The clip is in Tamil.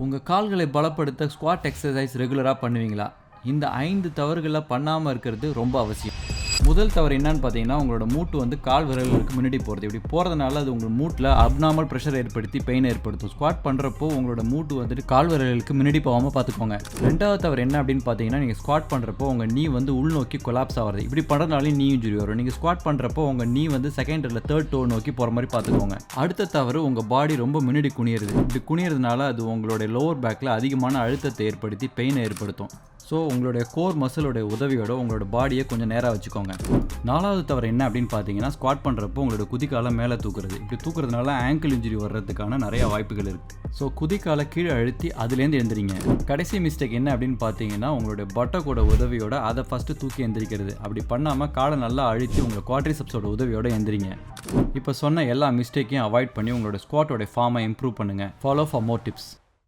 உங்கள் கால்களை பலப்படுத்த ஸ்குவாட் எக்ஸசைஸ் ரெகுலராக பண்ணுவீங்களா? இந்த 5 தவறுகளை பண்ணாமல் இருக்கிறது ரொம்ப அவசியம். முதல் தவறு என்னன்னு பார்த்தீங்கன்னா, உங்களோட மூட்டு வந்து கால் விரல்களுக்கு முன்னாடி போகிறது. இப்படி போகிறதுனால அது உங்கள் மூட்டில் அப்நார்மல் ப்ரெஷர் ஏற்படுத்தி பெயின் ஏற்படுத்தும். ஸ்குவாட் பண்ணுறப்போ உங்களோட மூட்டு வந்துட்டு கால் விரல்களுக்கு முன்னாடி போகாமல் பார்த்துக்கோங்க. ரெண்டாவது தவறு என்ன அப்படின்னு பார்த்தீங்கன்னா, நீங்கள் ஸ்குவாட் பண்ணுறப்போ உங்கள் நீ வந்து உள்நோக்கி கொலாப்ஸ் ஆகிறது. இப்படி பண்ணுறதுனால நீ இன்ஜுரி வரும். நீங்கள் ஸ்குவாட் பண்ணுறப்போ உங்கள் நீ வந்து செகண்ட் இல்லை தேர்ட் டோ நோக்கி போகிற மாதிரி பார்த்துக்கோங்க. அடுத்த தவறு, உங்கள் பாடி ரொம்ப முன்னாடி குனியிறது. இப்படி குனியறதுனால அது உங்களுடைய லோவர் பேக்கில் அதிகமான அழுத்தத்தை ஏற்படுத்தி பெயினை ஏற்படுத்தும். ஸோ உங்களுடைய கோர் மசிலோடைய உதவியோட உங்களோட பாடியை கொஞ்சம் நேராக வச்சுக்கோங்க. நாலாவது தவறு என்ன அப்படின்னு பார்த்தீங்கன்னா, ஸ்குவாட் பண்ணுறப்போ உங்களோட குதிக்காலை மேலே தூக்குறது. இப்படி தூக்குறதுனால ஆங்கிள் இன்ஜுரி வர்றதுக்கான நிறைய வாய்ப்புகள் இருக்குது. ஸோ குதிக்காலை கீழே அழுத்தி அதுலேருந்து எழுந்திரிங்க. கடைசி மிஸ்டேக் என்ன அப்படின்னு பார்த்தீங்கன்னா, உங்களுடைய பட்டக்கோட உதவியோட அதை ஃபஸ்ட்டு தூக்கி எந்திரிக்கிறது. அப்படி பண்ணாமல் காலை நல்லா அழுத்தி உங்களை குவாட்ரிசெப்ஸோட உதவியோட எந்திரிங்க. இப்போ சொன்ன எல்லா மிஸ்டேக்கையும் அவாய்ட் பண்ணி உங்களோட ஸ்குவாட்டோட ஃபார்மை இம்ப்ரூவ் பண்ணுங்கள். Follow for more tips.